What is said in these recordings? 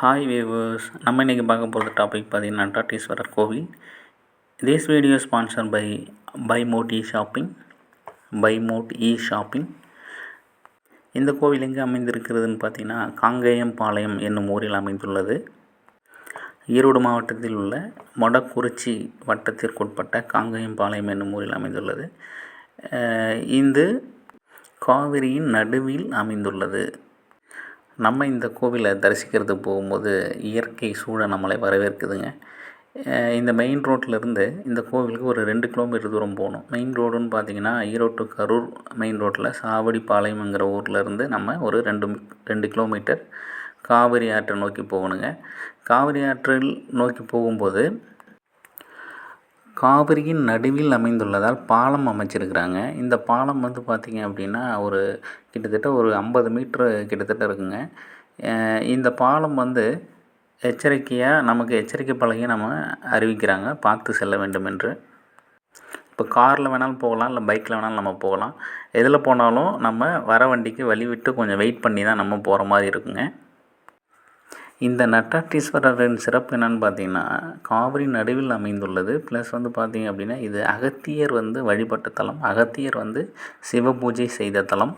Hi viewers, நம்ம இன்றைக்கி பார்க்க போகிற டாபிக் பார்த்திங்கன்னா நட்டாத்தீஸ்வரர் கோவில். This video sponsor by mod e shopping. இந்த கோவில் எங்கே அமைந்திருக்கிறதுன்னு பார்த்திங்கன்னா காங்கேயம் பாளையம் என்னும் ஊரில் அமைந்துள்ளது. ஈரோடு மாவட்டத்தில் உள்ள மொடக்குறிச்சி வட்டத்திற்குட்பட்ட காங்கேயம் பாளையம் என்னும் ஊரில் அமைந்துள்ளது. இந்த காவிரியின் நடுவில் அமைந்துள்ளது. நம்ம இந்த கோவிலை தரிசிக்கிறதுக்கு போகும்போது இயற்கை சூழல் நம்மளை வரவேற்குதுங்க. இந்த மெயின் ரோட்லேருந்து இந்த கோவிலுக்கு ஒரு 2 கிலோமீட்டர் தூரம் போகணும். மெயின் ரோடுன்னு பார்த்திங்கன்னா ஈரோடு டு கரூர் மெயின் ரோட்டில் சாவடிப்பாளையம்ங்கிற ஊர்லேருந்து நம்ம ஒரு 2 கிலோமீட்டர் காவிரி ஆற்றை நோக்கி போகணுங்க. காவிரி ஆற்றில் நோக்கி போகும்போது காவிரியின் நடுவில் அமைந்துள்ளதால் பாலம் அமைச்சிருக்கிறாங்க. இந்த பாலம் வந்து பார்த்திங்க அப்படின்னா கிட்டத்தட்ட ஒரு 50 மீட்ரு கிட்டத்தட்ட இருக்குங்க. இந்த பாலம் வந்து நமக்கு எச்சரிக்கை பலகையை நம்ம அறிவிக்கிறாங்க, பார்த்து செல்ல வேண்டும் என்று. இப்போ காரில் வேணாலும் போகலாம், இல்லை பைக்கில் வேணாலும் நம்ம போகலாம். எதில் போனாலும் நம்ம வர வண்டிக்கு வழி விட்டு கொஞ்சம் வெயிட் பண்ணி தான் நம்ம போகிற மாதிரி இருக்குங்க. இந்த நட்டாத்தீஸ்வரரின் சிறப்பு என்னென்னு பார்த்தீங்கன்னா காவிரி நடுவில் அமைந்துள்ளது. ப்ளஸ் வந்து பார்த்திங்க அப்படின்னா இது அகத்தியர் வழிபட்ட தலம். அகத்தியர் சிவ பூஜை செய்த தலம்.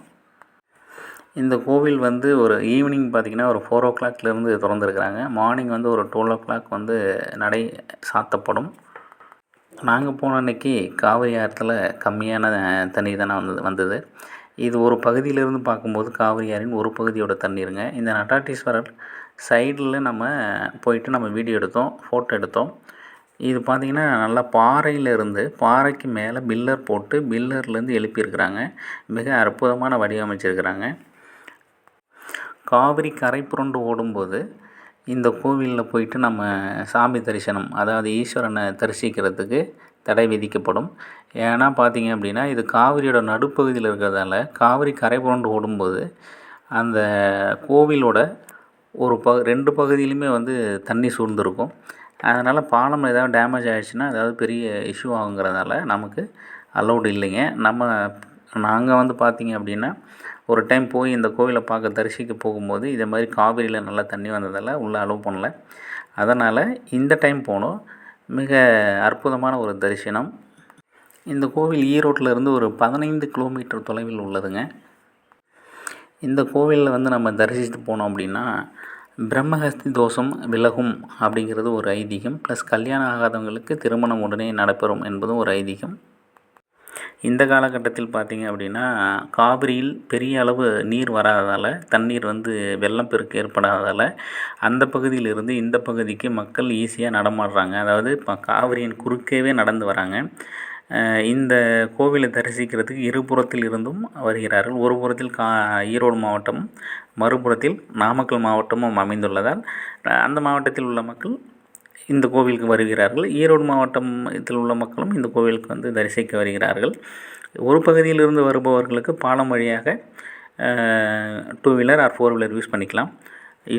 இந்த கோவில் ஒரு ஈவினிங் பார்த்திங்கன்னா ஒரு 4 o'clockலேருந்து திறந்துருக்குறாங்க. மார்னிங் ஒரு 12 o'clock நடை சாத்தப்படும். நாங்கள் போன அன்றைக்கி காவிரி ஆற்றில் கம்மியான தண்ணீர் தானே வந்தது. இது ஒரு பகுதியிலேருந்து பார்க்கும்போது காவிரி ஆறின் ஒரு பகுதியோட தண்ணீருங்க. இந்த நட்டாத்தீஸ்வரர் சைடில் நம்ம போயிட்டு நம்ம வீடியோ எடுத்தோம், ஃபோட்டோ எடுத்தோம். இது பார்த்திங்கன்னா நல்லா பாறைக்கு மேலே பில்லர் போட்டு பில்லர்லேருந்து எழுப்பியிருக்கிறாங்க. மிக அற்புதமான வடிவமைச்சிருக்கிறாங்க. காவிரி கரை புரண்டு ஓடும்போது இந்த கோவிலில் போயிட்டு நம்ம சாமி தரிசனம், அதாவது ஈஸ்வரனை தரிசிக்கிறதுக்கு தடை விதிக்கப்படும். ஏன்னா பார்த்திங்க அப்படின்னா இது காவிரியோட நடுப்பகுதியில் இருக்கிறதால காவிரி கரை புரண்டு ஓடும்போது அந்த கோவிலோட 2 பகுதியிலுமே தண்ணி சூழ்ந்திருக்கும். அதனால் பாலம் ஏதாவது டேமேஜ் ஆகிடுச்சுன்னா ஏதாவது பெரிய இஷ்யூ ஆகுங்கிறதால நமக்கு அலௌடு இல்லைங்க. நாங்கள் பார்த்திங்க அப்படின்னா ஒரு டைம் போய் இந்த கோவிலை தரிசிக்க போகும்போது இதே மாதிரி காவிரியில் நல்லா தண்ணி வந்ததால் உள்ளே அலோவ் பண்ணல. அதனால் இந்த டைம் போனோம். மிக அற்புதமான ஒரு தரிசனம். இந்த கோவில் ஈரோட்டில் ஒரு 15 கிலோமீட்டர் தொலைவில் உள்ளதுங்க. இந்த கோவிலில் நம்ம தரிசித்து போனோம் அப்படின்னா பிரம்மஹஸ்தி தோஷம் விலகும் அப்படிங்கிறது ஒரு ஐதீகம். ப்ளஸ் கல்யாணம் ஆகாதவங்களுக்கு திருமணம் உடனே நடைபெறும் என்பதும் ஒரு ஐதீகம். இந்த காலகட்டத்தில் பார்த்திங்க அப்படின்னா காவிரியில் பெரிய அளவு நீர் வராததால், தண்ணீர் வெள்ளப்பெருக்கு ஏற்படாததால் அந்த பகுதியிலிருந்து இந்த பகுதிக்கு மக்கள் ஈஸியாக நடமாடுறாங்க. அதாவது இப்போ காவிரியின் குறுக்கேவே நடந்து வராங்க. இந்த கோவிலை தரிசிக்கிறதுக்கு இருபுறத்தில் இருந்தும் வருகிறார்கள். ஒரு புறத்தில் ஈரோடு மாவட்டம், மறுபுறத்தில் நாமக்கல் மாவட்டமும் அமைந்துள்ளதால் அந்த மாவட்டத்தில் உள்ள மக்கள் இந்த கோவிலுக்கு வருகிறார்கள். ஈரோடு மாவட்டத்தில் உள்ள மக்களும் இந்த கோவிலுக்கு தரிசிக்க வருகிறார்கள். ஒரு பகுதியிலிருந்து வருபவர்களுக்கு பாலம் வழியாக 2 வீலர் ஆர் 4 வீலர் யூஸ் பண்ணிக்கலாம்.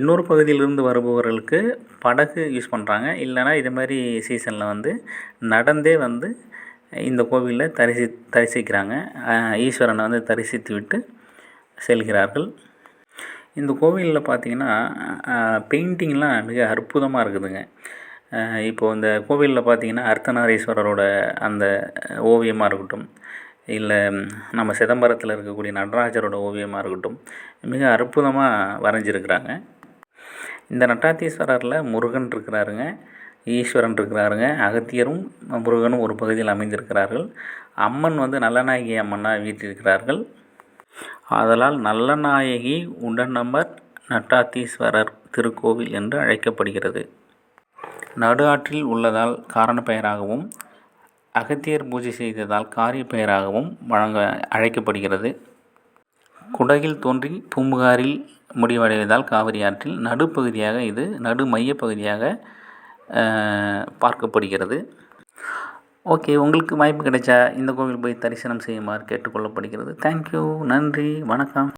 இன்னொரு பகுதியிலிருந்து வருபவர்களுக்கு படகு யூஸ் பண்ணுறாங்க. இல்லைனா இது மாதிரி சீசனில் நடந்தே இந்த கோவிலில் தரிசிக்கிறாங்க. ஈஸ்வரனை தரிசித்து விட்டு செல்கிறார்கள். இந்த கோவிலில் பார்த்திங்கன்னா பெயிண்டிங்லாம் மிக அற்புதமாக இருக்குதுங்க. இப்போது இந்த கோவிலில் பார்த்திங்கன்னா அர்த்தநாரீஸ்வரரோட அந்த ஓவியமாக இருக்கட்டும், இல்லை நம்ம சிதம்பரத்தில் இருக்கக்கூடிய நடராஜரோட ஓவியமாக இருக்கட்டும், மிக அற்புதமாக வரைஞ்சிருக்கிறாங்க. இந்த நட்டாத்தீஸ்வரரில் முருகன் இருக்கிறாருங்க, ஈஸ்வரன் இருக்கிறாருங்க, அகத்தியரும் முருகனும் ஒரு பகுதியில் அமைந்திருக்கிறார்கள். அம்மன் நல்லநாயகி அம்மனாக வீற்றிருக்கிறார்கள். ஆதலால் நல்லநாயகி உடனமர் நட்டாத்தீஸ்வரர் திருக்கோவில் என்று அழைக்கப்படுகிறது. நடு ஆற்றில் உள்ளதால் காரண பெயராகவும், அகத்தியர் பூஜை செய்ததால் காரிய பெயராகவும் அழைக்கப்படுகிறது. குடகில் தோன்றி பூம்புகாரில் முடிவடைவதால் காவிரி ஆற்றில் நடு மையப்பகுதியாக பார்க்கப்படுகிறது. ஓகே, உங்களுக்கு வாய்ப்பு கிடைச்சா இந்த கோவில் போய் தரிசனம் செய்யுமாறு கேட்டுக்கொள்ளப்படுகிறது. தேங்க்யூ, நன்றி, வணக்கம்.